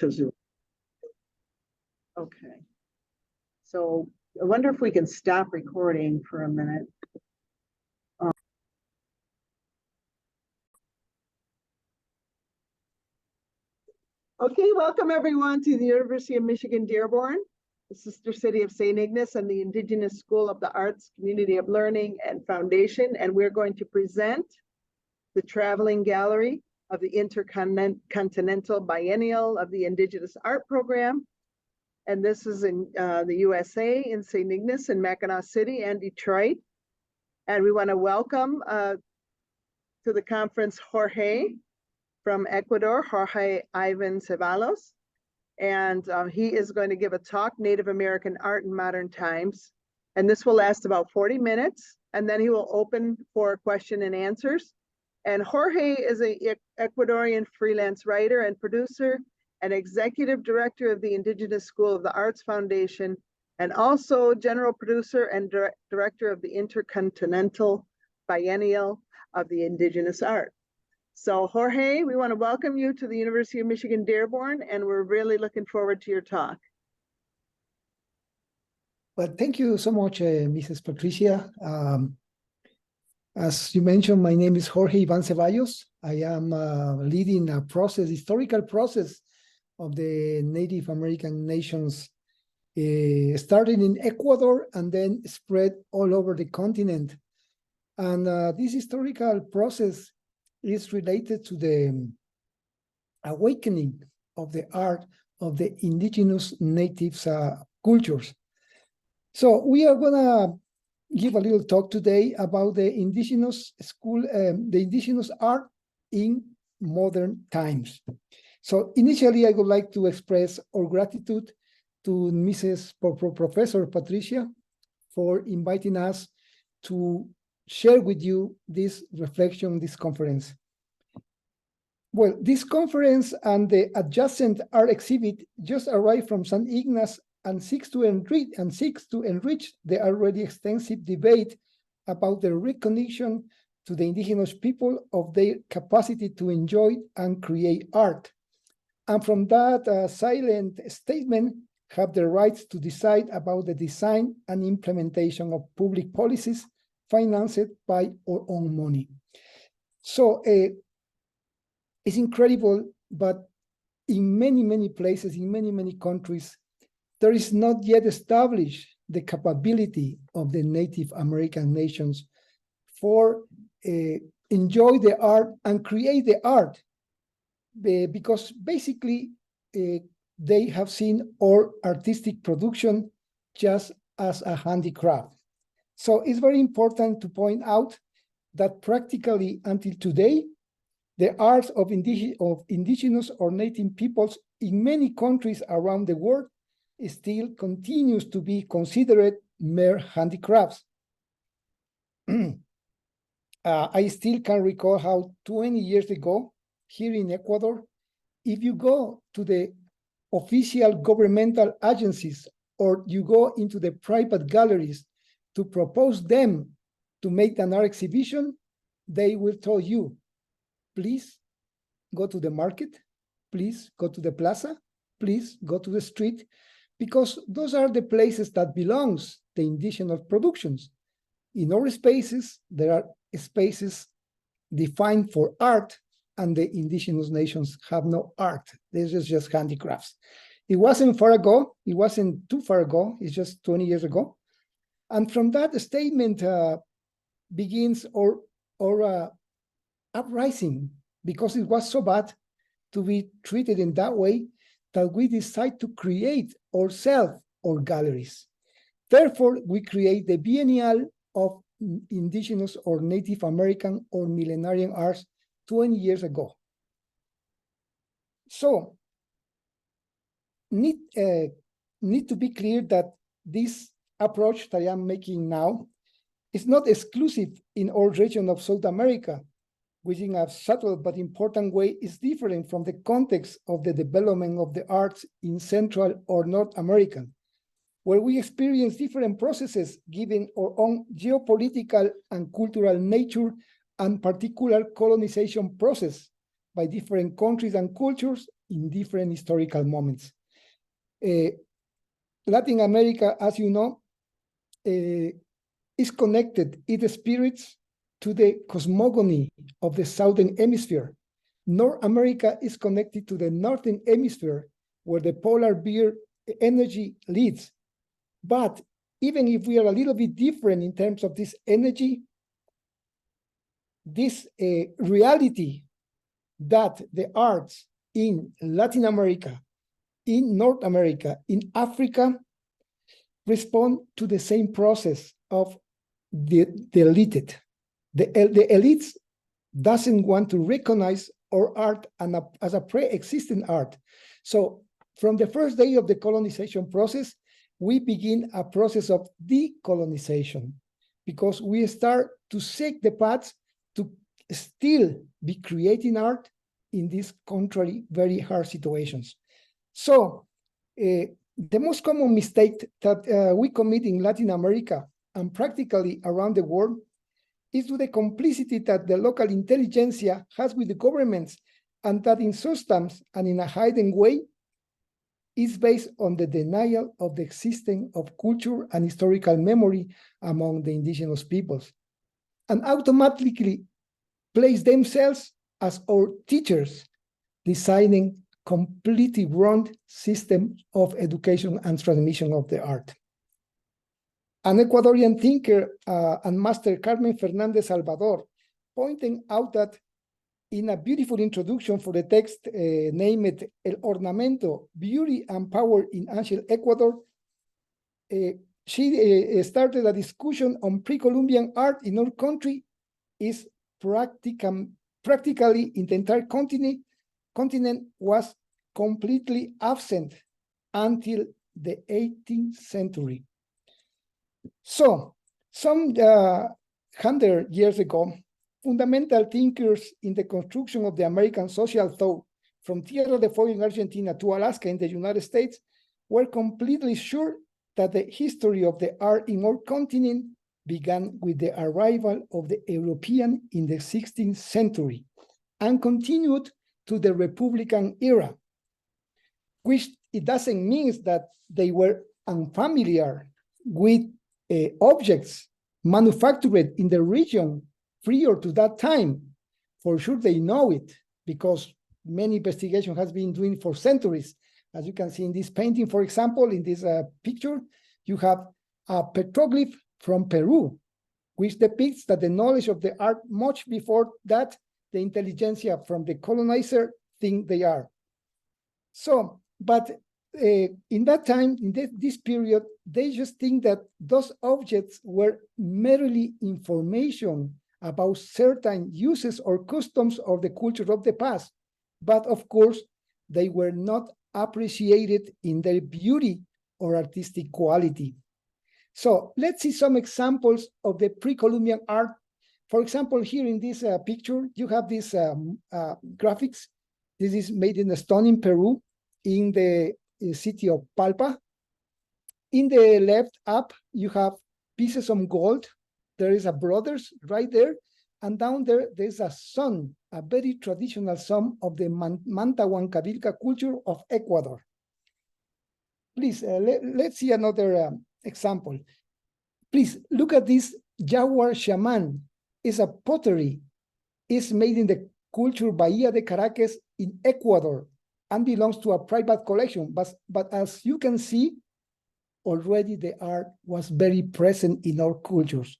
to Zoom. Okay. So I wonder if we can stop recording for a minute. Okay, welcome everyone to the University of Michigan-Dearborn, the sister city of St. Ignace and the Indigenous School of the Arts, Community of Learning and Foundation. And we're going to present the traveling gallery of the Intercontinental Biennial of the Indigenous Art Program. And this is in the USA, in St. Ignace, in Mackinac City and Detroit. And we want to welcome to the conference Jorge from Ecuador, Jorge Ivan Cevallos. And he is going to give a talk, Native American Art in Modern Times. And this will last about 40 minutes. And then he will open for question and answers. And Jorge is an Ecuadorian freelance writer and producer and executive director of the Indigenous School of the Arts Foundation, and also general producer and director of the Intercontinental Biennial of the Indigenous Art. So Jorge, we want to welcome you to the University of Michigan-Dearborn, and we're really looking forward to your talk. Well, thank you so much, Mrs. Patricia. As you mentioned, my name is Jorge Ivan Cevallos. I am leading a historical process of the Native American nations, starting in Ecuador and then spread all over the continent. And this historical process is related to the awakening of the art of the indigenous natives cultures. So we are gonna give a little talk today about the indigenous school, the indigenous art in modern times. So initially, I would like to express our gratitude to Professor Patricia for inviting us to share with you this reflection, this conference. Well, this conference and the adjacent art exhibit just arrived from St. Ignace and seeks to enrich the already extensive debate about the recognition to the indigenous people of their capacity to enjoy and create art. And from that silent statement, have the rights to decide about the design and implementation of public policies financed by our own money. So it's incredible, but in many, many places, in many, many countries, there is not yet established the capability of the Native American nations for enjoy the art and create the art, because basically they have seen our artistic production just as a handicraft. So it's very important to point out that practically until today, the arts of indigenous or native peoples in many countries around the world still continues to be considered mere handicrafts. I still can recall how 20 years ago, here in Ecuador, if you go to the official governmental agencies or you go into the private galleries to propose them to make an art exhibition, they will tell you, please go to the market, please go to the plaza, please go to the street, because those are the places that belongs to indigenous productions. In our spaces, there are spaces defined for art, and the indigenous nations have no art. This is just handicrafts. It wasn't far ago, it wasn't too far ago, it's just 20 years ago. And from that statement begins our uprising, because it was so bad to be treated in that way that we decide to create ourselves our galleries. Therefore, we create the Biennial of Indigenous or Native American or Millenarian Arts 20 years ago. So, need to be clear that this approach that I am making now is not exclusive in our region of South America, which in a subtle but important way is different from the context of the development of the arts in Central or North America, where we experience different processes given our own geopolitical and cultural nature and particular colonization process by different countries and cultures in different historical moments. Latin America, as you know, is connected, its spirits, to the cosmogony of the Southern Hemisphere. North America is connected to the Northern Hemisphere, where the polar bear energy leads. But even if we are a little bit different in terms of this energy, this reality that the arts in Latin America, in North America, in Africa, respond to the same process of the elite. The elites doesn't want to recognize our art as a pre-existing art. So from the first day of the colonization process, we begin a process of decolonization, because we start to seek the paths to still be creating art in these contrary, very hard situations. So the most common mistake that we commit in Latin America and practically around the world is to the complicity that the local intelligentsia has with the governments, and that in substance and in a hidden way is based on the denial of the existence of culture and historical memory among the indigenous peoples, and automatically place themselves as our teachers, designing completely wrong system of education and transmission of the art. An Ecuadorian thinker and master, Carmen Fernandez Salvador, pointing out that in a beautiful introduction for the text named El Ornamento, Beauty and Power in Ancient Ecuador, she started a discussion on pre-Columbian art in our country is practically in the entire continent was completely absent until the 18th century. So, some 100 years ago, fundamental thinkers in the construction of the American social thought, from Tierra del Fuego in Argentina to Alaska in the United States, were completely sure that the history of the art in our continent began with the arrival of the European in the 16th century and continued to the Republican era, which it doesn't mean that they were unfamiliar with objects manufactured in the region prior to that time. For sure they know it, because many investigation has been doing for centuries. As you can see in this painting, for example, in this picture, you have a petroglyph from Peru, which depicts that the knowledge of the art much before that the intelligentsia from the colonizer think they are. So, but in that time, in this period, they just think that those objects were merely information about certain uses or customs of the culture of the past. But of course, they were not appreciated in their beauty or artistic quality. So let's see some examples of the pre-Columbian art. For example, here in this picture, you have these graphics. This is made in a stone in Peru, in the city of Palpa. In the left up, you have pieces of gold. There is a brothers right there. And down there, there's a sun, a very traditional sun of the Mantahuancavilca culture of Ecuador. Please, let's see another example. Please, look at this jaguar shaman. It's a pottery. It's made in the culture Bahia de Caracas in Ecuador and belongs to a private collection. But as you can see, already the art was very present in our cultures.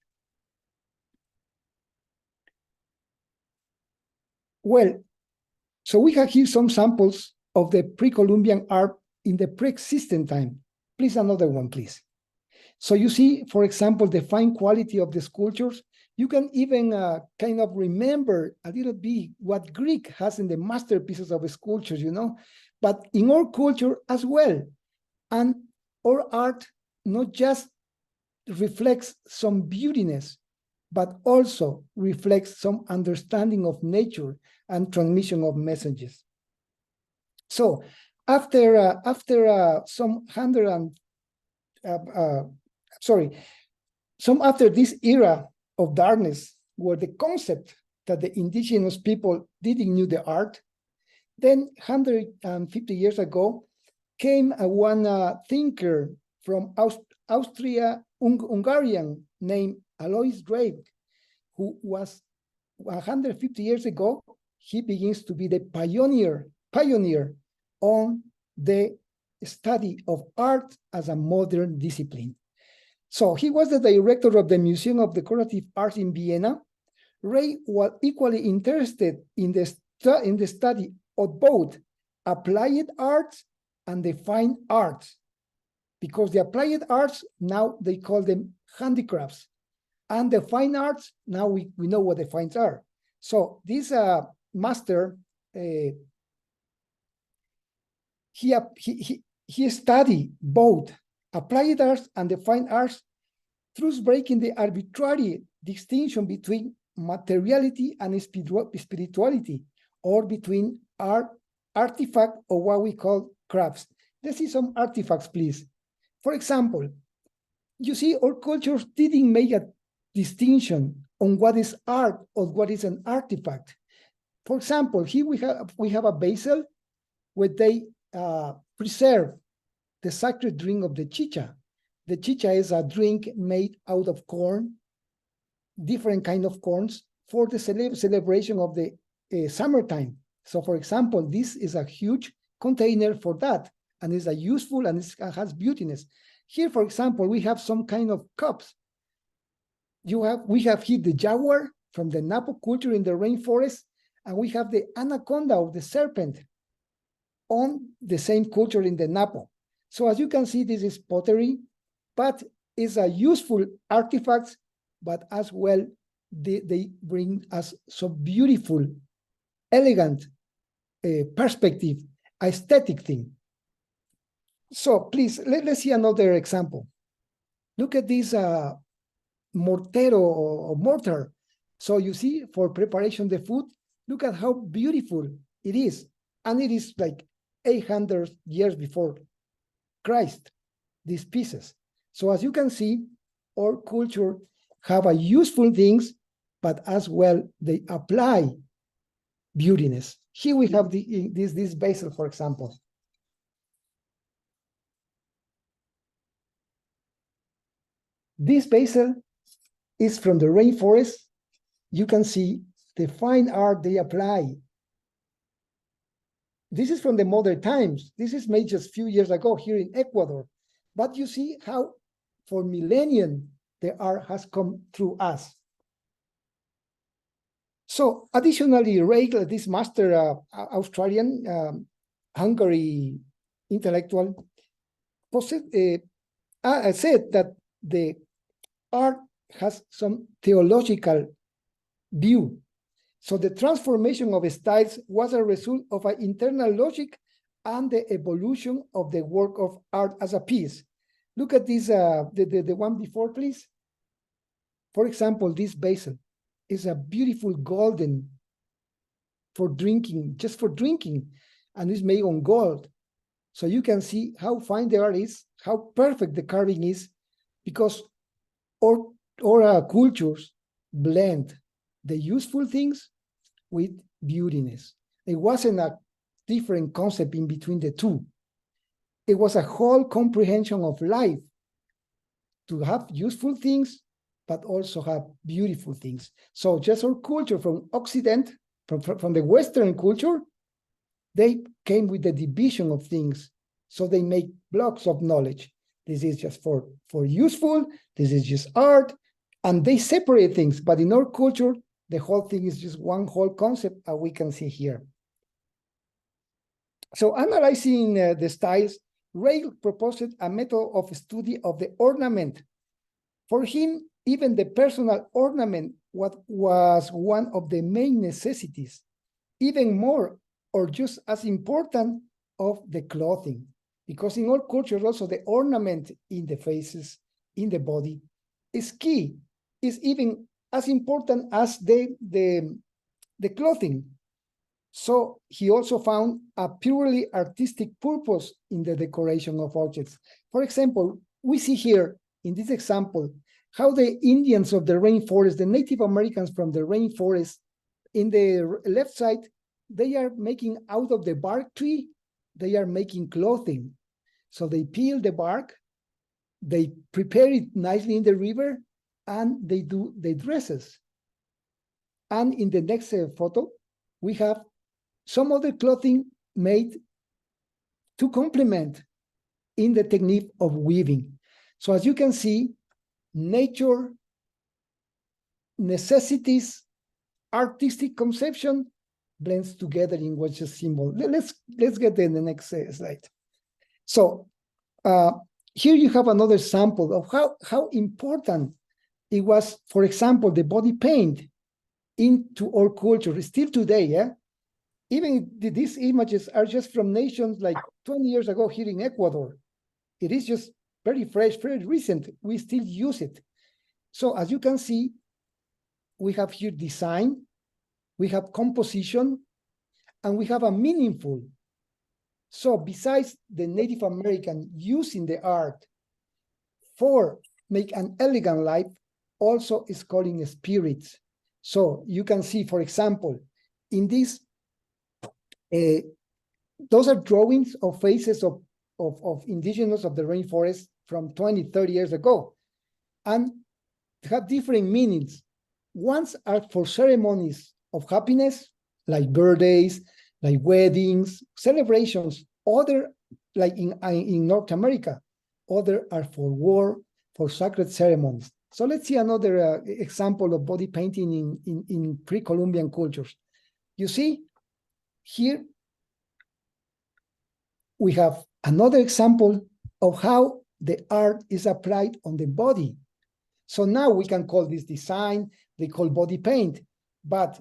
Well, so we have here some samples of the pre-Columbian art in the pre-existent time. Please, another one, please. So you see, for example, the fine quality of the sculptures. You can even kind of remember a little bit what Greek has in the masterpieces of sculptures, you know, but in our culture as well. And our art not just reflects some beautiness, but also reflects some understanding of nature and transmission of messages. So after this era of darkness, where the concept that the indigenous people didn't know the art, Then 150 years ago came one thinker from Austria-Hungarian named Alois Drake, who was 150 years ago. He begins to be the pioneer on the study of art as a modern discipline. So he was the director of the Museum of Decorative Arts in Vienna. Ray was equally interested in the study of both applied arts and the fine arts, because the applied arts, now they call them handicrafts, and the fine arts, now we know what the fines are. So this master, he studied both applied arts and the fine arts, thus breaking the arbitrary distinction between materiality and spirituality, or between artifact or what we call crafts. Let's see some artifacts, please. For example, you see our cultures didn't make a distinction on what is art or what is an artifact. For example, here we have a basil where they preserve the sacred drink of the chicha. The chicha is a drink made out of corn, different kind of corns, for the celebration of the summertime. So for example, this is a huge container for that, and is a useful and it has beautiness. Here, for example, we have some kind of cups. We have here the jaguar from the Napo culture in the rainforest, and we have the anaconda of the serpent on the same culture in the Napo. So as you can see, this is pottery, but it's a useful artifacts, but as well, they bring us so beautiful, elegant perspective, aesthetic thing. So please, let's see another example. Look at this mortero or mortar. So you see, for preparation the food, look at how beautiful it is. And it is like 800 years before Christ, these pieces. So as you can see, our culture have a useful things, but as well, they apply beautiness. Here we have this basil, for example. This basil is from the rainforest. You can see the fine art they apply. This is from the modern times. This is made just a few years ago here in Ecuador. But you see how for millennia the art has come through us. So additionally, Ray, this master Australian Hungary intellectual, said that the art has some theological view. So the transformation of styles was a result of an internal logic and the evolution of the work of art as a piece. Look at this, the one before, please. For example, this basil is a beautiful golden for drinking, just for drinking, and it's made on gold. So you can see how fine the art is, how perfect the carving is, because our cultures blend the useful things with beautiness. It wasn't a different concept in between the two. It was a whole comprehension of life to have useful things, but also have beautiful things. So just our culture from Occident, from the Western culture, they came with the division of things. So they make blocks of knowledge. This is just for useful, this is just art, and they separate things. But in our culture, the whole thing is just one whole concept, as we can see here. So analyzing the styles, Ray proposed a method of study of the ornament. For him, even the personal ornament was one of the main necessities, even more or just as important of the clothing. Because in all cultures also the ornament in the faces, in the body, is key, is even as important as the clothing. So he also found a purely artistic purpose in the decoration of objects. For example, we see here in this example, how the Indians of the rainforest, the Native Americans from the rainforest, in the left side, they are making out of the bark tree, they are making clothing. So they peel the bark, they prepare it nicely in the river, and they do the dresses. And in the next photo, we have some other clothing made to complement in the technique of weaving. So as you can see, nature, necessities, artistic conception blends together in what's a symbol. Let's get in the next slide. So here you have another sample of how important it was, for example, the body paint into our culture. Still today, yeah? Even these images are just from nations like 20 years ago here in Ecuador. It is just very fresh, very recent. We still use it. So as you can see, we have here design, we have composition, and we have a meaningful. So besides the Native American using the art for make an elegant life, also is calling spirits. So you can see, for example, in this, those are drawings of faces of indigenous of the rainforest from 20, 30 years ago, and have different meanings. Ones are for ceremonies of happiness, like birthdays, like weddings, celebrations. Other, like in North America, other are for war, for sacred ceremonies. So let's see another example of body painting in pre-Columbian cultures. You see, here we have another example of how the art is applied on the body. So now we can call this design, they call body paint, but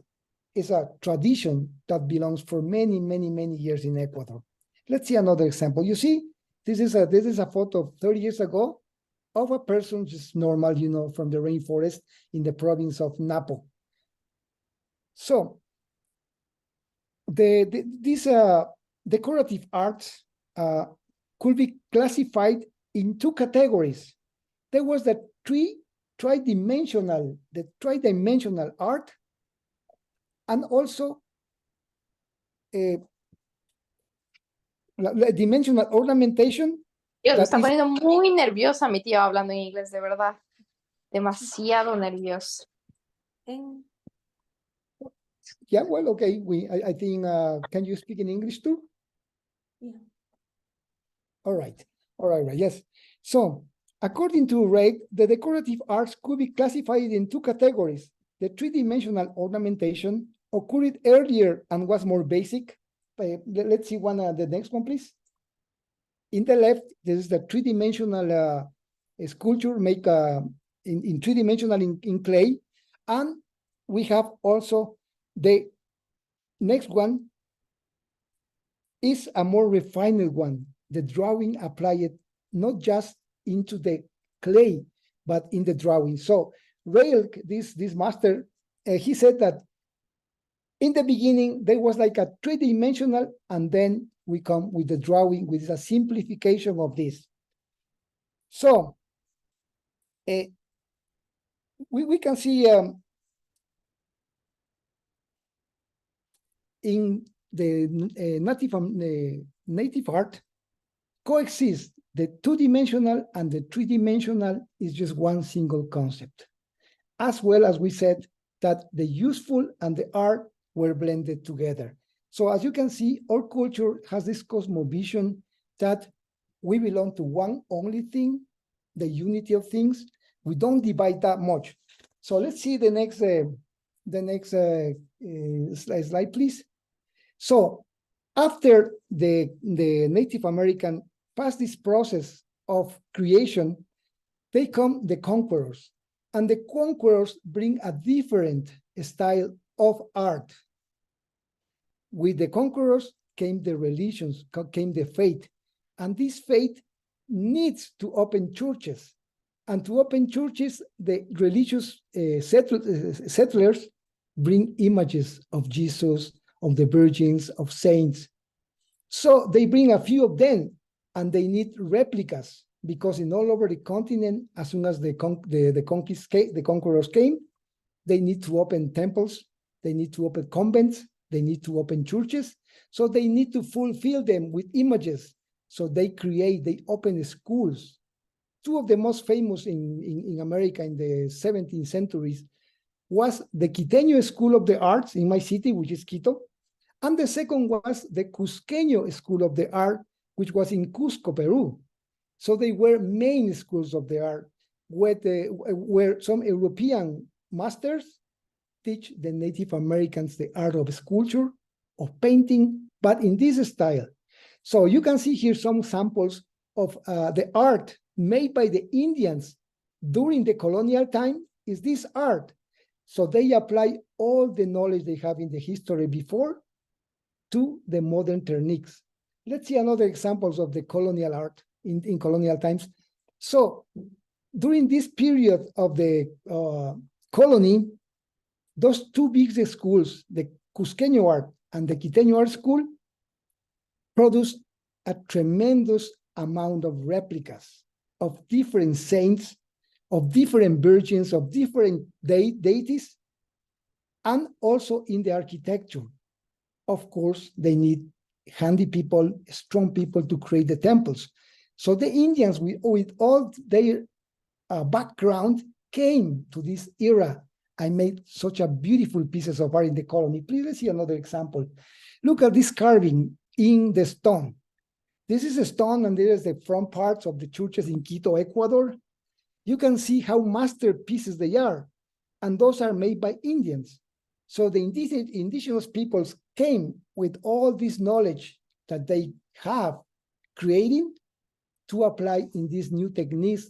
it's a tradition that belongs for many, many, many years in Ecuador. Let's see another example. You see, this is a photo of 30 years ago of a person just normal, you know, from the rainforest in the province of Napo. So these decorative arts could be classified in two categories. There was the tridimensional art, and also la dimensional ornamentation. Dios, me está poniendo muy nerviosa mi tía hablando en inglés, de verdad. Demasiado nerviosa. Yeah, well, okay. I think, can you speak in English too? Yeah. All right, yes. So, according to Ray, the decorative arts could be classified in two categories. The three-dimensional ornamentation occurred earlier and was more basic. Let's see the next one, please. In the left, this is the three-dimensional sculpture made in three-dimensional in clay. And we have also the next one is a more refined one. The drawing applied not just into the clay, but in the drawing. So Rail, this master, he said that in the beginning, there was like a three-dimensional, and then we come with the drawing, with a simplification of this. So we can see in the native art coexist. The two-dimensional and the three-dimensional is just one single concept. As well as we said that the useful and the art were blended together. So as you can see, our culture has this cosmovision that we belong to one only thing, the unity of things. We don't divide that much. So let's see the next slide, please. So after the Native American passed this process of creation, they come the conquerors. And the conquerors bring a different style of art. With the conquerors came the religions, came the faith. And this faith needs to open churches. And to open churches, the religious settlers bring images of Jesus, of the virgins, of saints. So they bring a few of them, and they need replicas, because in all over the continent, as soon as the conquerors came, they need to open temples, they need to open convents, they need to open churches, so they need to fulfill them with images. So they open schools. Two of the most famous in America in the 17th centuries was the Quiteño School of the Arts in my city, which is Quito, and the second was the Cusqueño School of the Art, which was in Cusco, Peru. So they were main schools of the art, where some European masters teach the Native Americans the art of sculpture, of painting, but in this style. So you can see here some samples of the art made by the Indians during the colonial time is this art. So they apply all the knowledge they have in the history before to the modern techniques. Let's see another examples of the colonial art in colonial times. So during this period of the colony, those two big schools, the Cusqueño Art and the Quiteño Art School, produced a tremendous amount of replicas of different saints, of different virgins, of different deities, and also in the architecture. Of course, they need handy people, strong people to create the temples. So the Indians, with all their background, came to this era and made such a beautiful pieces of art in the colony. Please, let's see another example. Look at this carving in the stone. This is a stone, and there is the front parts of the churches in Quito, Ecuador. You can see how masterpieces they are, and those are made by Indians. So the indigenous peoples came with all this knowledge that they have creating to apply in these new techniques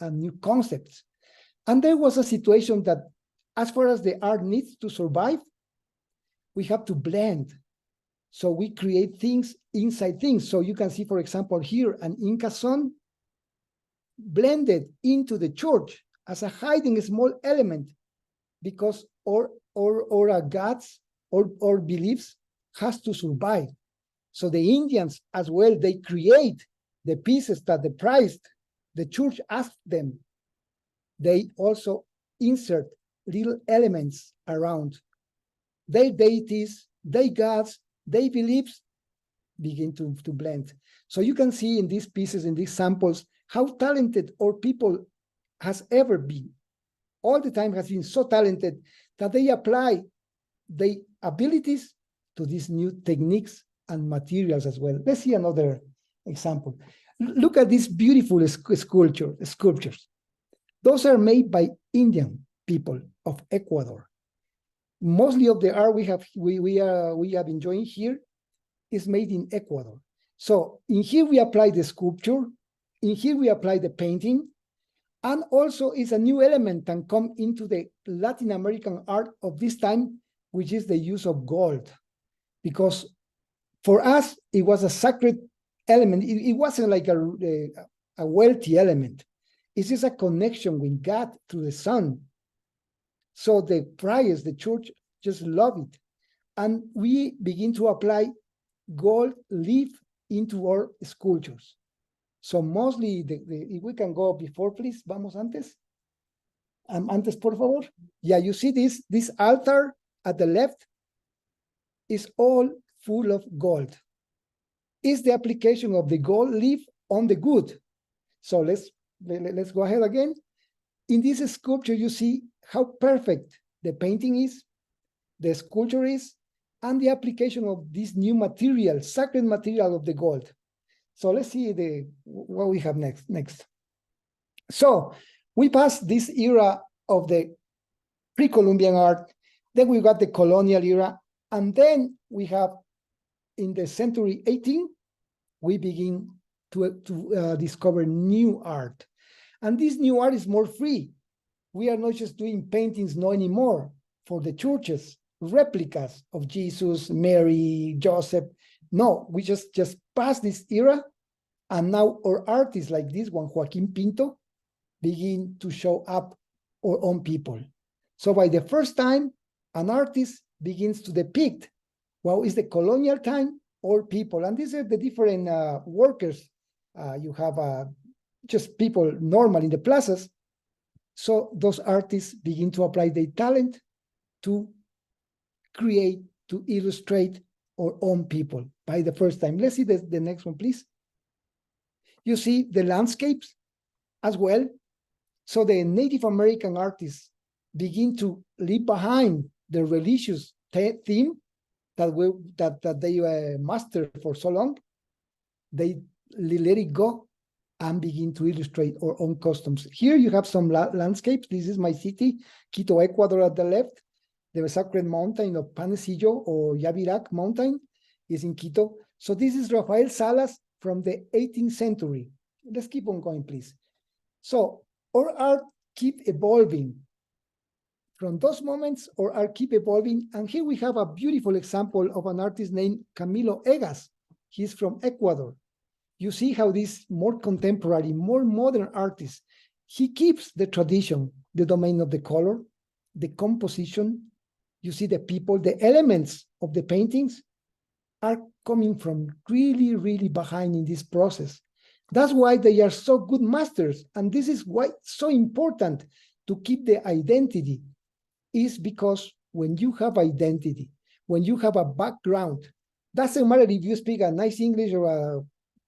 and new concepts. And there was a situation that as far as the art needs to survive, we have to blend. So we create things inside things. So you can see, for example, here an Inca sun blended into the church as a hiding small element, because our gods or beliefs has to survive. So the Indians as well, they create the pieces that the church asked them. They also insert little elements around their deities, their gods, their beliefs begin to blend. So you can see in these pieces, in these samples, how talented our people has ever been. All the time has been so talented that they apply their abilities to these new techniques and materials as well. Let's see another example. Look at these beautiful sculptures. Those are made by Indian people of Ecuador. Mostly of the art we have enjoying here is made in Ecuador. So in here we apply the sculpture, in here we apply the painting, and also is a new element and come into the Latin American art of this time, which is the use of gold. Because for us, it was a sacred element. It wasn't like a wealthy element. It's just a connection with God through the sun. So the friars, the church, just love it. And we begin to apply gold leaf into our sculptures. So mostly, if we can go before, please, vamos antes. Antes, por favor. Yeah, you see this altar at the left is all full of gold. It's the application of the gold leaf on the wood. So let's go ahead again. In this sculpture, you see how perfect the painting is, the sculpture is, and the application of this new material, sacred material of the gold. So let's see what we have next. So we passed this era of the pre-Columbian art, then we got the colonial era, and then we have in the century 18, we begin to discover new art. And this new art is more free. We are not just doing paintings no anymore for the churches, replicas of Jesus, Mary, Joseph. No, we just passed this era, and now our artists like this one, Joaquin Pinto, begin to show up our own people. So by the first time, an artist begins to depict what is the colonial time or people. And these are the different workers. You have just people normal in the plazas. So those artists begin to apply their talent to create to illustrate our own people by the first time. Let's see the next one, please. You see the landscapes as well. So the Native American artists begin to leave behind the religious theme that they mastered for so long. They let it go and begin to illustrate our own customs. Here you have some landscapes. This is my city, Quito, Ecuador at the left. The sacred mountain of Panecillo or Yavirac mountain is in Quito. So this is Rafael Salas from the 18th century. Let's keep on going, please. So our art keep evolving. From those moments, our art keep evolving. And here we have a beautiful example of an artist named Camilo Egas. He's from Ecuador. You see how this more contemporary, more modern artist, he keeps the tradition, the domain of the color, the composition. You see the people, the elements of the paintings are coming from really, really behind in this process. That's why they are so good masters. And this is why it's so important to keep the identity, is because when you have identity, when you have a background, doesn't matter if you speak a nice English or a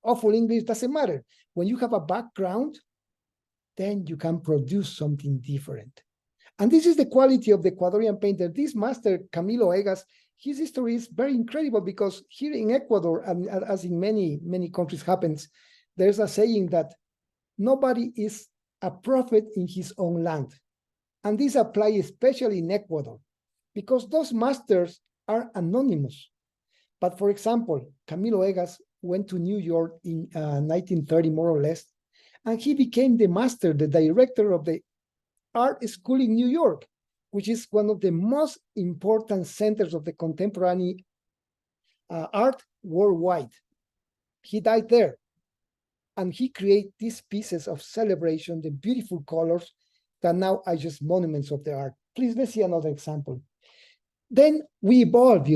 awful English, doesn't matter. When you have a background, then you can produce something different. And this is the quality of the Ecuadorian painter. This master, Camilo Egas, his history is very incredible because here in Ecuador, and as in many, many countries happens, there's a saying that nobody is a prophet in his own land. And this applies especially in Ecuador because those masters are anonymous. But for example, Camilo Egas went to New York in 1930, more or less, and he became the master, the director of the art school in New York, which is one of the most important centers of the contemporary art worldwide. He died there, and he created these pieces of celebration, the beautiful colors that now are just monuments of the art. Please, let's see another example. Then we evolve,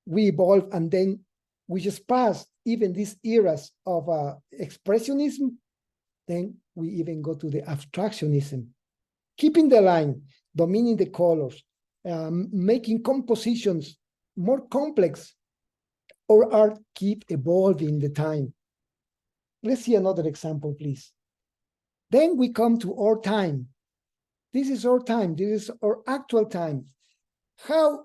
we evolve, and then we just pass even these eras of expressionism. Then we even go to the abstractionism, keeping the line, dominating the colors, making compositions more complex. Our art keep evolving the time. Let's see another example, please. Then we come to our time. This is our time. This is our actual time. How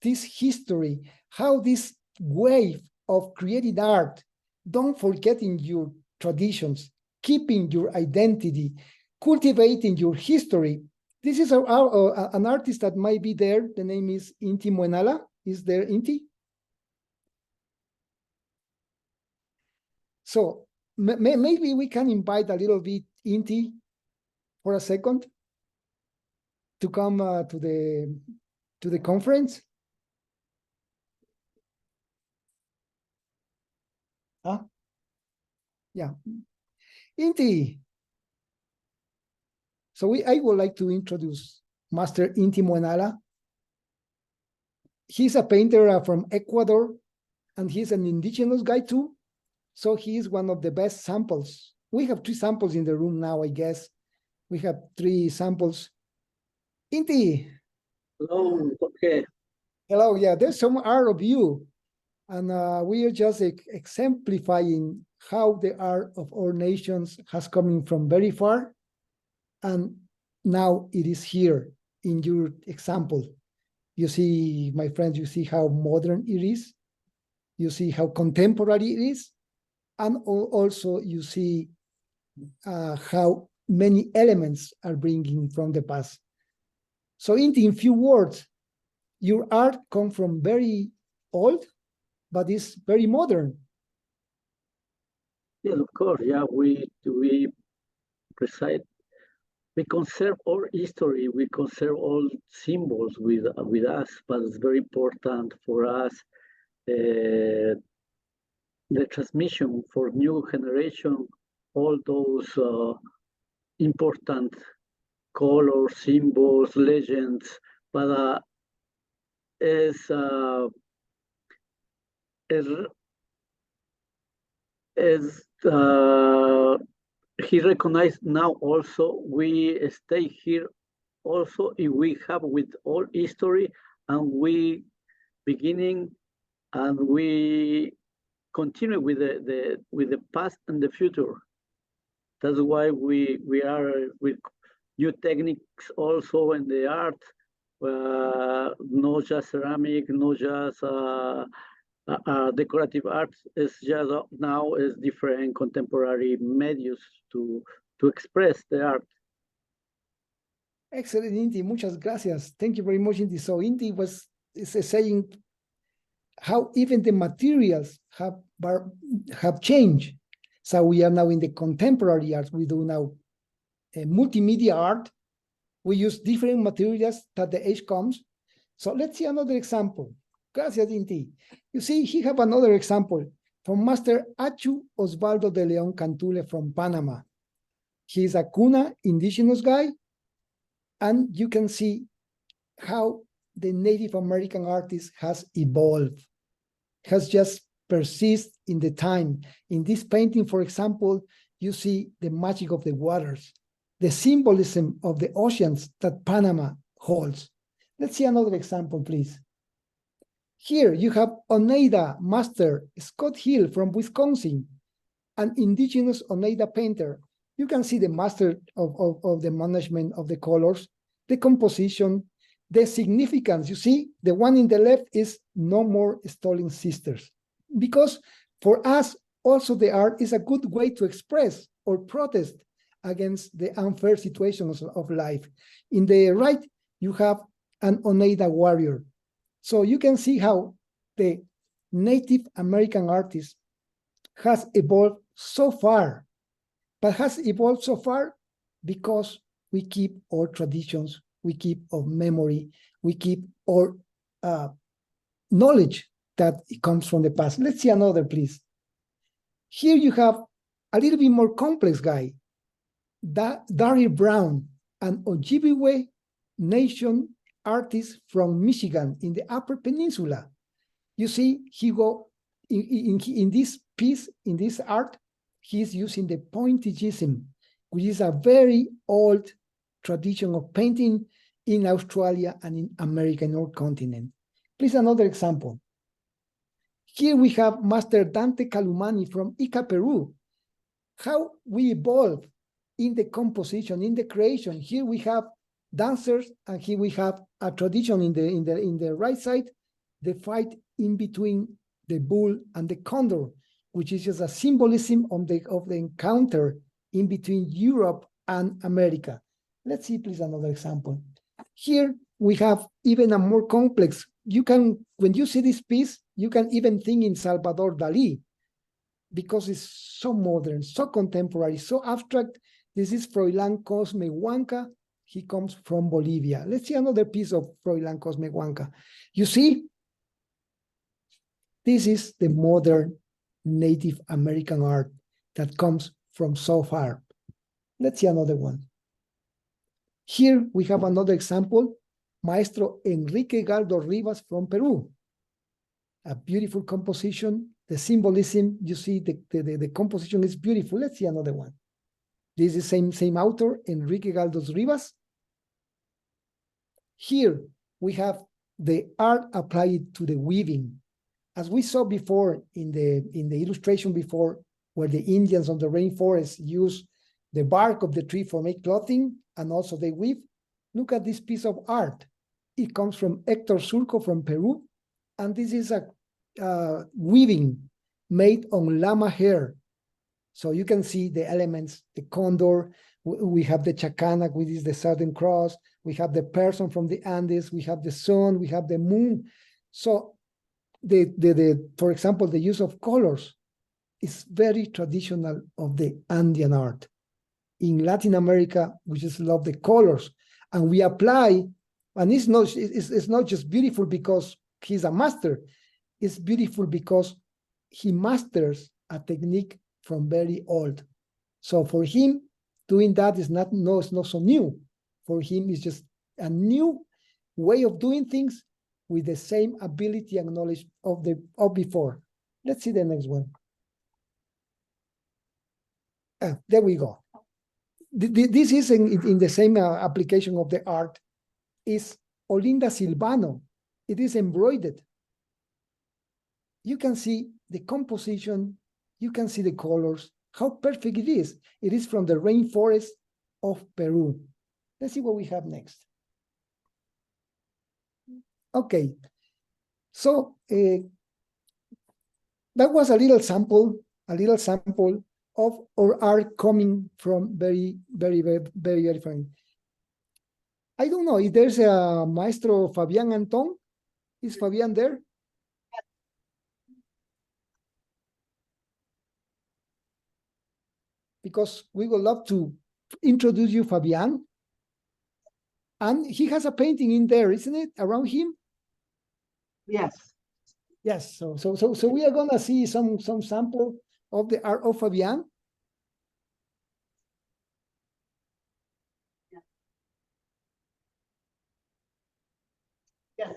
this history, how this wave of creating art, don't forgetting your traditions, keeping your identity, cultivating your history. This is an artist that might be there. The name is Inti Muenala. Is there Inti? So maybe we can invite a little bit Inti for a second to come to the conference. Yeah, Inti. So I would like to introduce Master Inti Muenala. He's a painter from Ecuador, and he's an indigenous guy too. So he is one of the best samples. We have 3 samples in the room now, I guess. We have 3 samples. Inti. Hello, okay. Hello, yeah, there's some art of you. And we are just exemplifying how the art of our nations has come from very far. And now it is here in your example. You see, my friends, you see how modern it is. You see how contemporary it is. And also you see how many elements are bringing from the past. So in few words, your art comes from very old, but it's very modern. Yes, of course. Yeah, we conserve our history. We conserve all symbols with us, but it's very important for us the transmission for new generation. All those important colors, symbols, legends, but as he recognized now also, we stay here also if we have with all history and we beginning, and we continue with the past and the future. That's why we are with new techniques also in the art, not just ceramic, not just decorative art. It's just now is different contemporary medios to express the art. Excellent, Inti. Muchas gracias. Thank you very much, Inti. So Inti is saying how even the materials have changed. So we are now in the contemporary art. We do now multimedia art. We use different materials that the age comes. So let's see another example. Gracias, Inti. You see, he have another example from Master Achu Osvaldo de León Cantule from Panama. He is a Kuna indigenous guy, and you can see how the Native American artist has evolved, has just persisted in the time. In this painting, for example, you see the magic of the waters, the symbolism of the oceans that Panama holds. Let's see another example, please. Here you have Oneida master Scott Hill from Wisconsin, an indigenous Oneida painter. You can see the master of the management of the colors, the composition, the significance. You see, the one in the left is no more stolen sisters. Because for us, also the art is a good way to express or protest against the unfair situations of life. In the right, you have an Oneida warrior. So you can see how the Native American artist has evolved so far, but has evolved so far because we keep our traditions, we keep our memory, we keep our knowledge that comes from the past. Let's see another, please. Here you have a little bit more complex guy, Daryl Brown, an Ojibwe Nation artist from Michigan in the Upper Peninsula. You see, he go in this piece, in this art, he's using the pointillism, which is a very old tradition of painting in Australia and in America, in our continent. Please, another example. Here we have Master Dante Calumani from Ica, Peru. How we evolve in the composition, in the creation. Here we have dancers, and here we have a tradition in the right side, the fight in between the bull and the condor, which is just a symbolism of the encounter in between Europe and America. Let's see, please, another example. Here we have even a more complex. You can, when you see this piece, you can even think in Salvador Dali, because it's so modern, so contemporary, so abstract. This is Froilán Cosme Huanca. He comes from Bolivia. Let's see another piece of Froilán Cosme Huanca. You see, this is the modern Native American art that comes from so far. Let's see another one. Here we have another example, Maestro Enrique Galdo Rivas from Peru. A beautiful composition. The symbolism, you see, the composition is beautiful. Let's see another one. This is the same author, Enrique Galdos Rivas. Here we have the art applied to the weaving. As we saw before in the illustration before, where the Indians of the rainforest use the bark of the tree for make clothing, and also they weave. Look at this piece of art. It comes from Hector Surco from Peru, and this is a weaving made on llama hair. So you can see the elements, the condor, we have the chacana, which is the Southern Cross, we have the person from the Andes, we have the sun, we have the moon. So for example, the use of colors is very traditional of the Andean art. In Latin America, we just love the colors, and we apply, and it's not just beautiful because he's a master, it's beautiful because he masters a technique from very old. So for him, doing that is not so new. For him, it's just a new way of doing things with the same ability and knowledge of before. Let's see the next one. There we go. This is in the same application of the art, is Olinda Silvano. It is embroidered. you can see the composition, you can see the colors, how perfect it is. It is from the rainforest of Peru. Let's see what we have next. Okay, so that was a little sample of our art coming from very fine. I don't know if there's a maestro Fabian Anton. Is Fabian there? Because we would love to introduce you, Fabian. And he has a painting in there, isn't it, around him? Yes. Yes. So we are gonna see some sample of the art of Fabian. Yes.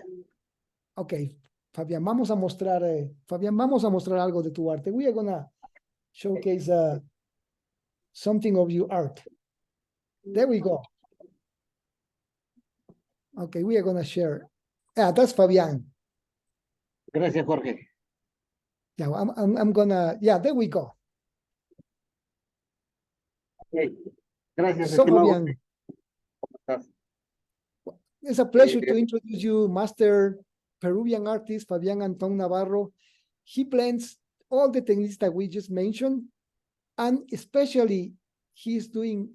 Okay, Fabian, vamos a mostrar, vamos a mostrar algo de tu arte. We are gonna showcase something of your art. There we go. Okay, we are gonna share. Yeah, that's Fabian. Gracias, Jorge. Yeah, I'm gonna. Yeah, there we go. Okay. Gracias, So estimado. Fabian, ¿Cómo estás? it's a pleasure to introduce you, master Peruvian artist Fabian Anton Navarro. He blends all the techniques that we just mentioned, and especially he's doing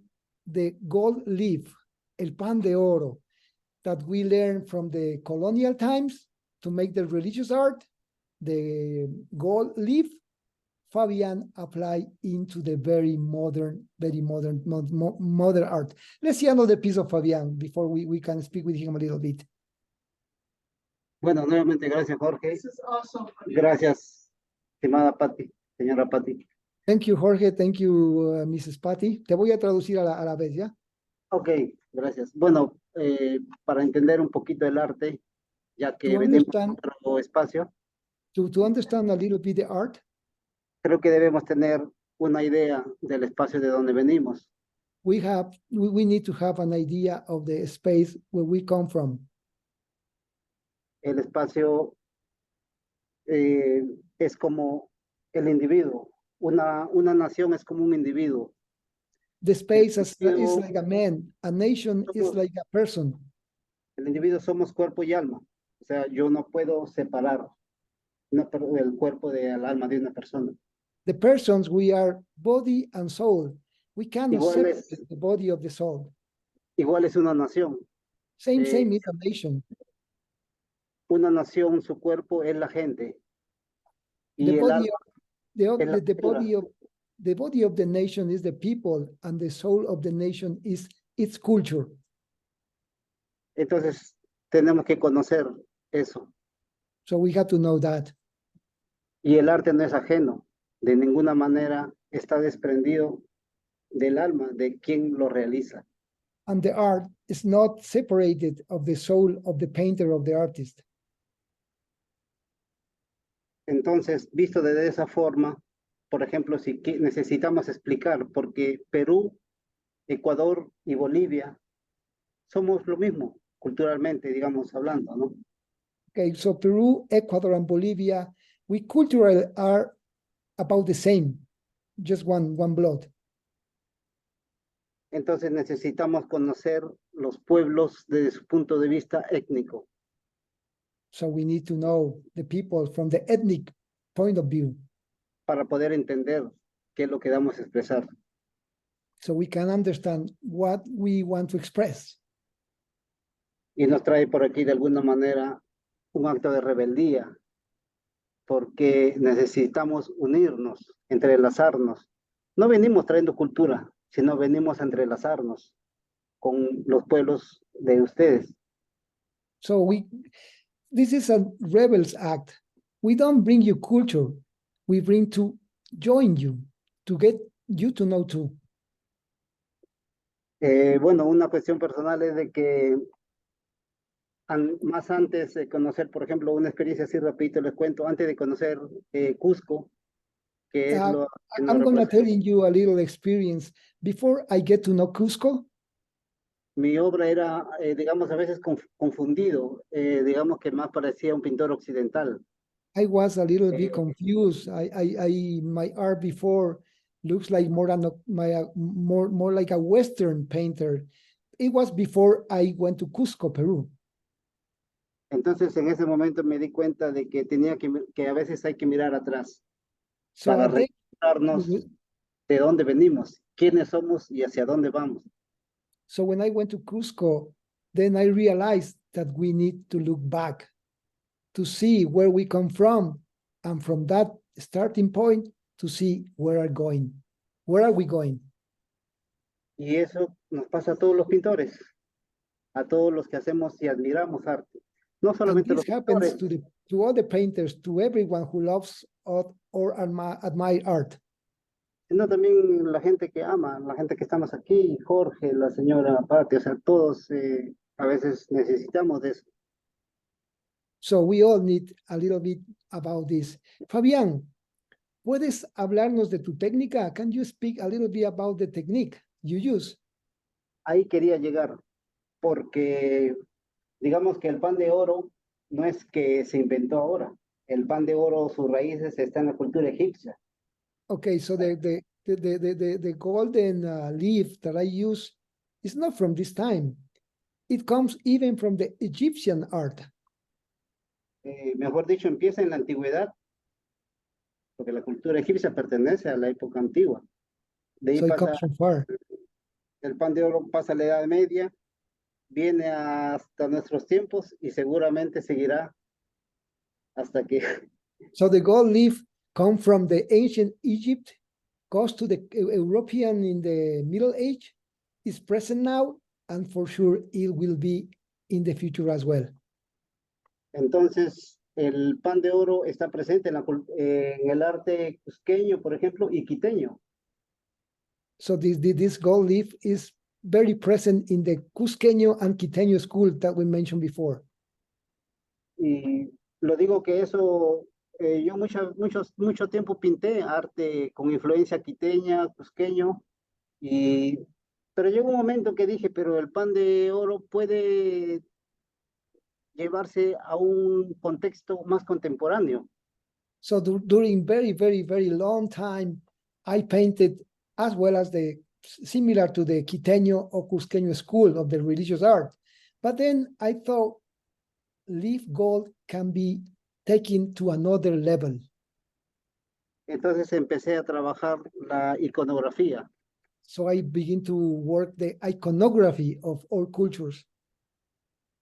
the gold leaf, el pan de oro, that we learned from the colonial times to make the religious art. The gold leaf, Fabian applied into the very modern art. Let's see another piece of Fabian before we can speak with him a little bit. Bueno, nuevamente, gracias, Jorge. This is also. Gracias, estimada Patti, señora Patti. Thank you, Jorge. Thank you, Mrs. Patty. Te voy a traducir a la vez, ¿ya? Ok, gracias. Bueno, para entender un poquito el arte, ya que To venimos de understand, otro espacio, to understand a little bit the art, creo que debemos tener una idea del espacio de donde venimos. we need to have an idea of the space where we come from. El espacio es como el individuo. Una nación es como un individuo. The space is individuo- like a man, a nation is Somos- like a person. El individuo somos cuerpo y alma. O sea, yo no puedo separar el cuerpo del alma de una persona. The persons, we are body and soul. We cannot Igual separate es- the body of the soul. Igual es una nación. Same Eh, is a nation. Una nación, su cuerpo es la gente. Y The el body alma es la cultura. the body of the nation is the people, and the soul of the nation is its culture. Entonces, tenemos que conocer eso. So we have to know that. Y el arte no es ajeno. De ninguna manera está desprendido del alma de quien lo realiza. And the art is not separated of the soul of the painter, of the artist. Entonces, visto de esa forma, por ejemplo, si necesitamos explicar, porque Perú, Ecuador y Bolivia somos lo mismo, culturalmente, digamos, hablando, ¿no? Okay, so Peru, Ecuador, and Bolivia, we culturally are about the same, just one blood. Entonces necesitamos conocer los pueblos desde su punto de vista étnico. So we need to know the people from the ethnic point of view, Para poder entender qué es lo que damos a expresar. so we can understand what we want to express. Y nos trae por aquí de alguna manera un acto de rebeldía, porque necesitamos unirnos, entrelazarnos. No venimos trayendo cultura, sino venimos a entrelazarnos con los pueblos de ustedes. So this is a rebels act. We don't bring you culture. We bring to join you, to get you to know too. Bueno, una cuestión personal es de que más antes de conocer, por ejemplo, una experiencia así rapidito les cuento, antes de conocer Cusco, que es lo que nos I'm gonna representa. tell you a little experience. Before I get to know Cusco, Mi obra era, digamos, a veces confundido, digamos que más parecía un pintor occidental. I was a little bit Eh, confused. My art before looks like more like a Western painter. It was before I went to Cusco, Peru. Entonces, en ese momento me di cuenta de que que a veces hay que mirar atrás So para I think recordarnos de dónde venimos, quiénes somos y hacia dónde vamos. so when I went to Cusco, then I realized that we need to look back to see where we come from, and from that starting point to see where are going. Where are we going? Y eso nos pasa a todos los pintores, a todos los que hacemos y admiramos arte. No And solamente los this happens pintores, to all the painters, to everyone who loves art or admire art. sino también la gente que ama, la gente que estamos aquí, Jorge, la señora Patti, o sea, todos a veces necesitamos de eso. So we all need a little bit about this. Fabián, ¿puedes hablarnos de tu técnica? Can you speak a little bit about the technique you use? Ahí quería llegar, porque digamos que el pan de oro no es que se inventó ahora. El pan de oro, sus raíces están en la cultura egipcia. Okay, so the golden leaf that I use is not from this time. It comes even from the Egyptian art. Mejor dicho, empieza en la antigüedad, porque la cultura egipcia pertenece a la época antigua. De ahí So it pasa comes from far. el pan de oro, pasa a la Edad Media, viene hasta nuestros tiempos y seguramente seguirá hasta que So the gold leaf come from the ancient Egypt, goes to the European in the Middle Age, is present now, and for sure it will be in the future as well. entonces el pan de oro está presente en el arte cusqueño, por ejemplo, y quiteño. So this gold leaf is very present in the Cusqueño and Quiteño school that we mentioned before. Y lo digo que eso, yo mucho tiempo pinté arte con influencia quiteña, cusqueño, pero llegó un momento que dije, pero el pan de oro puede llevarse a un contexto más contemporáneo. So during very long time, I painted as well as the similar to the Quiteño or Cusqueño school of the religious art. But then I thought leaf gold can be taken to another level. Entonces empecé a trabajar la iconografía. So I begin to work the iconography of all cultures.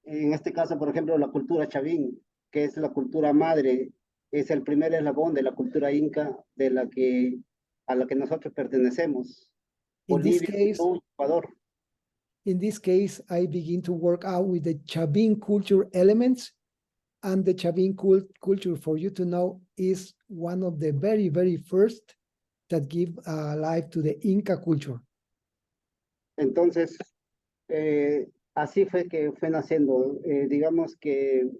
En este caso, por ejemplo, la cultura chavín, que es la cultura madre, es el primer eslabón de la cultura inca a la que nosotros pertenecemos. Bolivia, Perú, Ecuador. In this case, I begin to work out with the Chavin culture elements, and the Chavin culture, for you to know, is one of the very first that give life to the Inca culture. Entonces, así fue que fue naciendo. Digamos que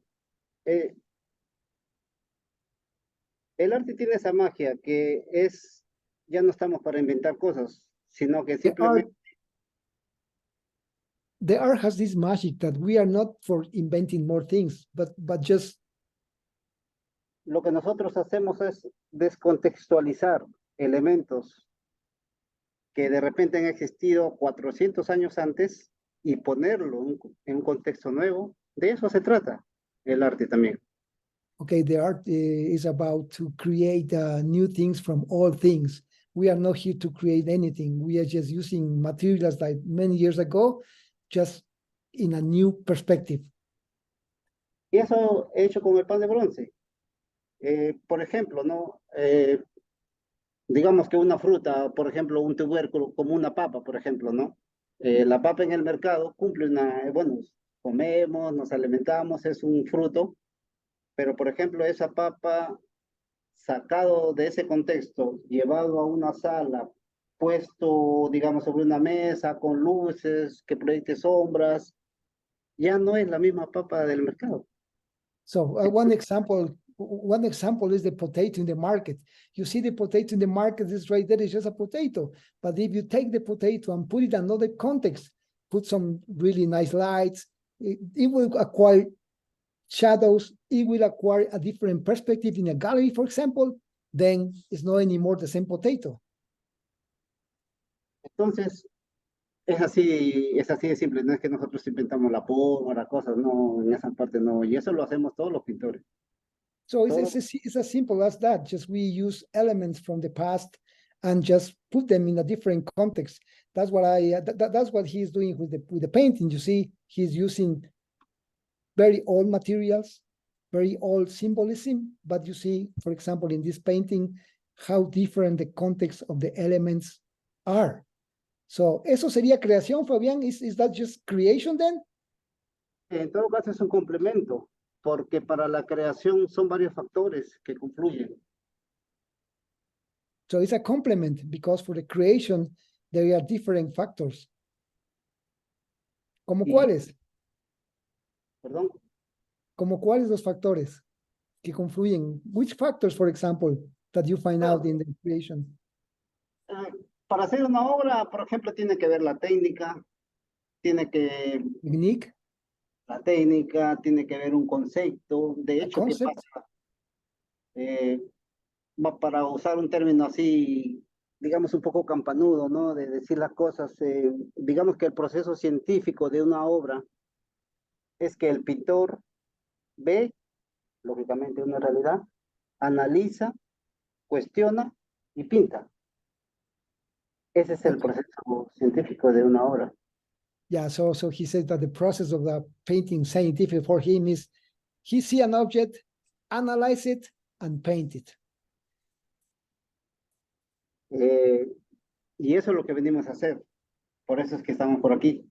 el arte tiene esa magia que ya no estamos para inventar cosas, sino que simplemente The art has this magic that we are not for inventing more things, but just lo que nosotros hacemos es descontextualizar elementos que de repente han existido 400 años antes y ponerlo en un contexto nuevo. De eso se trata el arte también. okay, the art is about to create new things from all things. We are not here to create anything. We are just using materials like many years ago, just in a new perspective. Y eso he hecho con el pan de bronce. Por ejemplo, ¿no? Digamos que una fruta, por ejemplo, un tubérculo, como una papa, por ejemplo, ¿no? La papa en el mercado cumple bueno, comemos, nos alimentamos, es un fruto, pero por ejemplo, esa papa sacado de ese contexto, llevado a una sala, puesto, digamos, sobre una mesa con luces que proyecte sombras, ya no es la misma papa del mercado. So one example is the potato in the market. You see the potato in the market is right there, it's just a potato. But if you take the potato and put it in another context, put some really nice lights, it will acquire shadows, it will acquire a different perspective in a gallery, for example, then it's not anymore the same potato. Entonces, es así de simple, no es que nosotros inventamos la pólvora, cosas, no, en esa parte no, y eso lo hacemos todos los pintores. So Todo- it's as simple as that. Just we use elements from the past and just put them in a different context. That's what that's what he's doing with the painting. You see, he's using very old materials, very old symbolism, but you see, for example, in this painting, how different the context of the elements are. So, eso sería creación, Fabián. Is that just creation then? En todo caso es un complemento, porque para la creación son varios factores que confluyen. So it's a complement because for the creation, there are different factors. ¿Como Y- cuáles? Perdón. ¿Como cuáles los factores que confluyen? Which factors, for example, that you find out in the creation? Para hacer una obra, por ejemplo, tiene que ver la técnica, Technique, tiene que ver un concepto. De a hecho, ¿qué concept. pasa? Para usar un término así, digamos, un poco campanudo, ¿no? De decir las cosas, digamos que el proceso científico de una obra es que el pintor ve, lógicamente, una realidad, analiza, cuestiona y pinta. Ese es el Okay. proceso científico de una obra. Yeah, so he said that the process of the painting scientific for him is he see an object, analyze it, and paint it. Y eso es lo que venimos a hacer. Por eso es que estamos por aquí.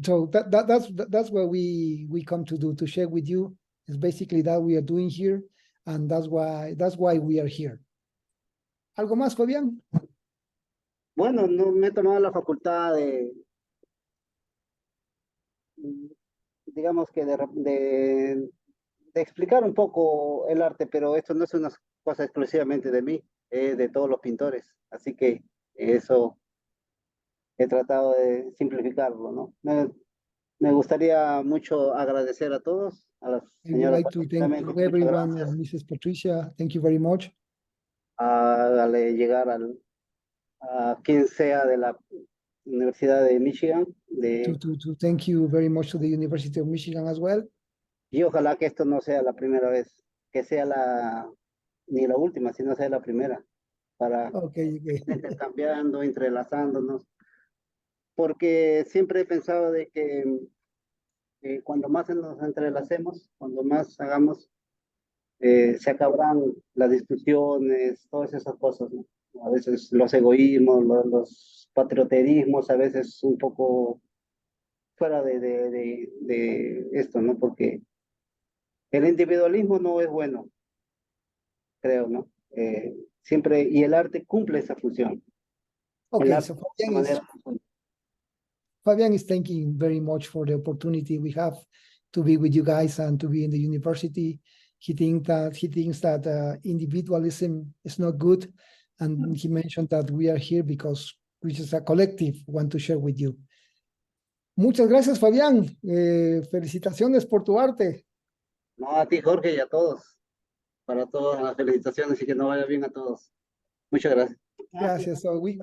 So that's what we come to do, to share with you. Is basically that we are doing here, and that's why we are here. ¿Algo más, Fabián? Bueno, no me he tomado la facultad de, digamos que de explicar un poco el arte, pero esto no es una cosa exclusivamente de mí, es de todos los pintores. Así que eso he tratado de simplificarlo, ¿no? Me gustaría mucho agradecer a todos, a las I would señoras like to thank particularmente, muchas everyone, gracias, Mrs. Patricia. Thank you very much. a llegar a quien sea de la Universidad de Michigan, To thank you very much to the University of Michigan as well. y ojalá que esto no sea la primera vez, que sea ni la última, sino sea la primera, para Okay. intercambiando, entrelazándonos, porque siempre he pensado de que cuando más nos entrelacemos, cuando más hagamos, se acabarán las discusiones, todas esas cosas, ¿no? A veces los egoísmos, los patrioterismos, a veces un poco fuera de esto, ¿no? Porque el individualismo no es bueno, creo, ¿no? Siempre, y el arte cumple esa función. El Okay, arte so de esa manera funciona. Fabian is thanking very much for the opportunity we have to be with you guys and to be in the university. He thinks that individualism is not good, and he mentioned that we are here because we just a collective want to share with you. Muchas gracias, Fabián. Felicitaciones por tu arte. No, a ti, Jorge, y a todos. Para todas las felicitaciones y que nos vaya bien a todos. Muchas gracias. Gracias. So we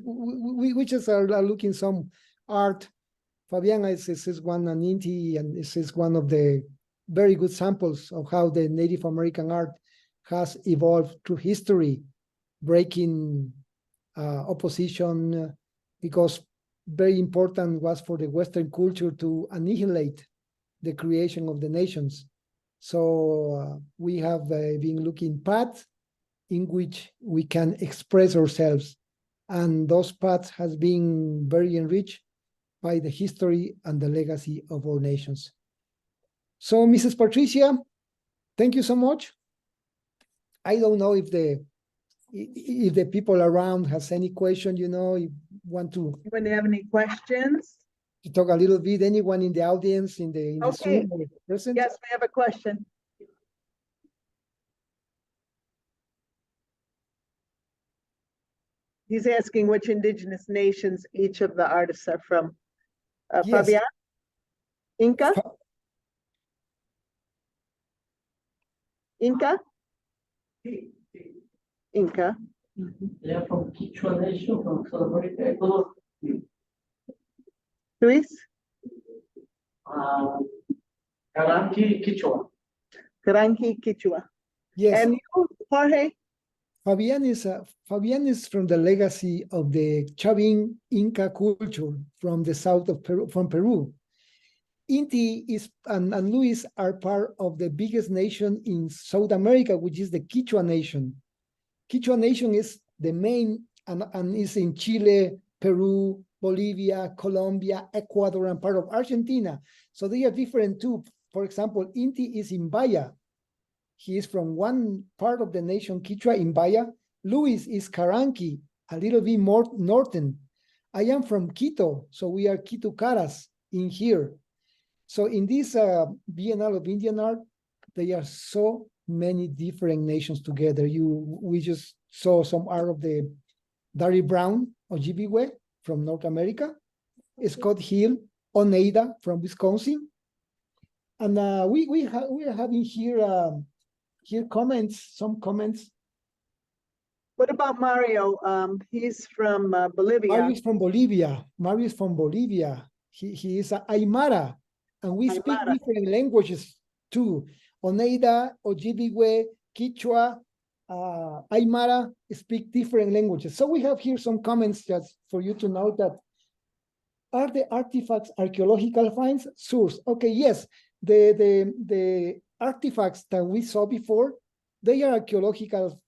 just are looking some art. Fabian is one an Inti, and this is one of the very good samples of how the Native American art has evolved through history, breaking opposition, because very important was for the Western culture to annihilate the creation of the nations. So we have been looking paths in which we can express ourselves, and those paths has been very enriched by the history and the legacy of our nations. So, Mrs. Patricia, thank you so much. I don't know if the people around has any question, if want to Anyone have any questions? talk a little bit, anyone in the audience, in the Okay. Zoom or present? Yes, we have a question. He's asking which indigenous nations each of the artists are from. Yes. Fabian? Inca? Inca? Inca. They are from Quechua Nation, from South America, Ecuador. Luis? Karanki, Quechua. Karanki, Quechua. Yes, And you, Jorge? Fabian is from the legacy of the Chavin Inca culture from the south of Peru, from Peru. Inti is and Luis are part of the biggest nation in South America, which is the Quechua Nation. Quechua Nation is the main and is in Chile, Peru, Bolivia, Colombia, Ecuador, and part of Argentina. So they are different too. For example, Inti is in Baya. He is from one part of the nation, Quechua, in Baya. Luis is Karanki, a little bit more northern. I am from Quito, so we are Quito Caras in here. So in this Biennale of Indian Art, there are so many different nations together. We just saw some art of the Darry Brown Ojibwe from North America, Scott Hill, Oneida from Wisconsin. And we are having here comments, some comments. What about Mario? He's from Bolivia. Mario is from Bolivia. Mario is from Bolivia. He is Aymara, and we speak Aymara. different languages too. Oneida, Ojibwe, Quechua, Aymara speak different languages. So we have here some comments just for you to know that are the artifacts archaeological finds? Source. Okay, yes. The artifacts that we saw before, they are archaeological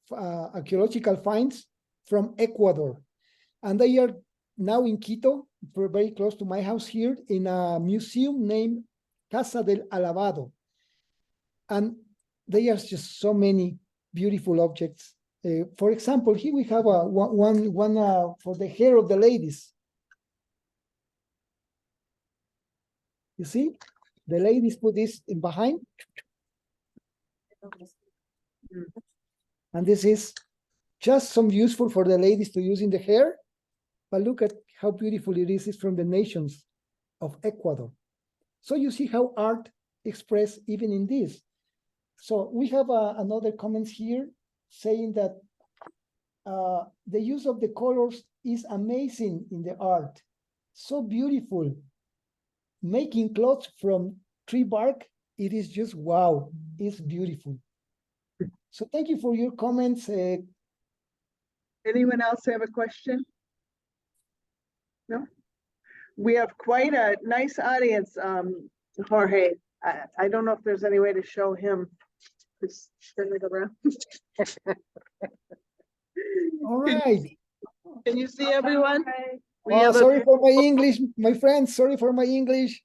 finds from Ecuador. And they are now in Quito, very close to my house here, in a museum named Casa del Alabado. And there are just so many beautiful objects. For example, here we have one for the hair of the ladies. You see, the ladies put this in behind. And this is just some useful for the ladies to use in the hair. But look at how beautiful it is. It's from the nations of Ecuador. So you see how art expressed even in this. So we have another comments here saying that the use of the colors is amazing in the art. So beautiful. Making clothes from tree bark, it is just wow. It's beautiful. So thank you for your comments. Anyone else have a question? No? We have quite a nice audience, Jorge. I don't know if there's any way to show him. Just turn it around. All right. Can you see everyone? We Oh, have a sorry for my English, my friends. Sorry for my English.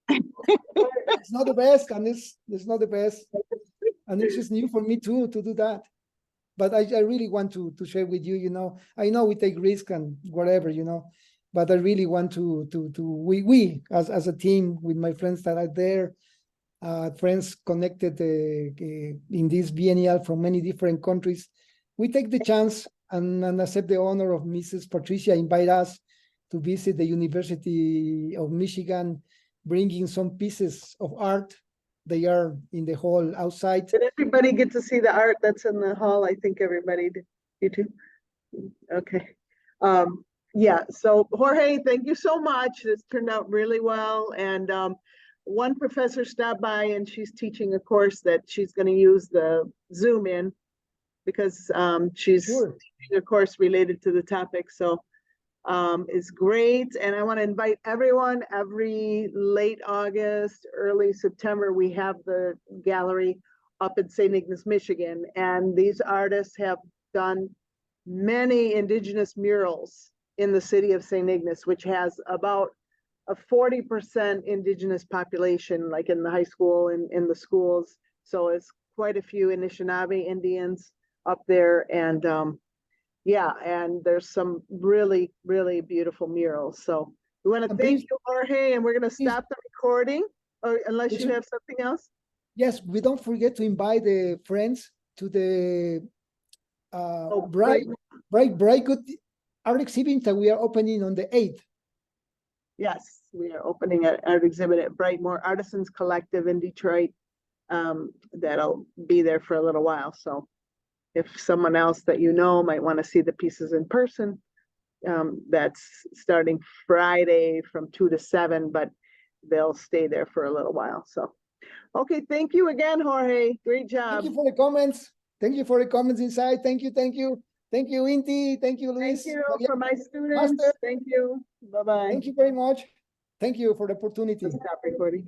It's not the best, and it's not the best. And it's just new for me too to do that. But I really want to share with you, you know. I know we take risk and whatever, you know, but I really want we as a team with my friends that are there, friends connected in this biennial from many different countries. We take the chance and accept the honor of Mrs. Patricia invite us to visit the University of Michigan, bringing some pieces of art. They are in the hall outside. Did everybody get to see the art that's in the hall? I think everybody did. You too? Okay. Yeah, so Jorge, thank you so much. This turned out really well. And one professor stopped by and she's teaching a course that she's going to use the Zoom in because she's teaching a course related to the topic. So is great. And I want to invite everyone every late August, early September, we have the gallery up in St. Ignace, Michigan. And these artists have done many indigenous murals in the city of St. Ignace, which has about a 40% indigenous population, like in the high school and in the schools. So it's quite a few Anishinaabe Indians up there. And yeah, and there's some really, really beautiful murals. So we want to thank you, Jorge, and we're going to stop the recording, or unless you have something else. Yes, we don't forget to invite the friends to the Bright Good art exhibit that we are opening on the 8th. Yes, we are opening an art exhibit at Brightmore Artisans Collective in Detroit. that'll be there for a little while. So if someone else that you know might want to see the pieces in person, that's starting Friday from 2 to 7, but they'll stay there for a little while. So, okay, thank you again, Jorge. Great job. Thank you for the comments. Thank you for the comments inside. Thank you, thank you. Thank you, Inti. Thank you, Luis. Thank you Maria. for my students. Master. Thank you. Bye-bye. Thank you very much. Thank you for the opportunity. Stop recording.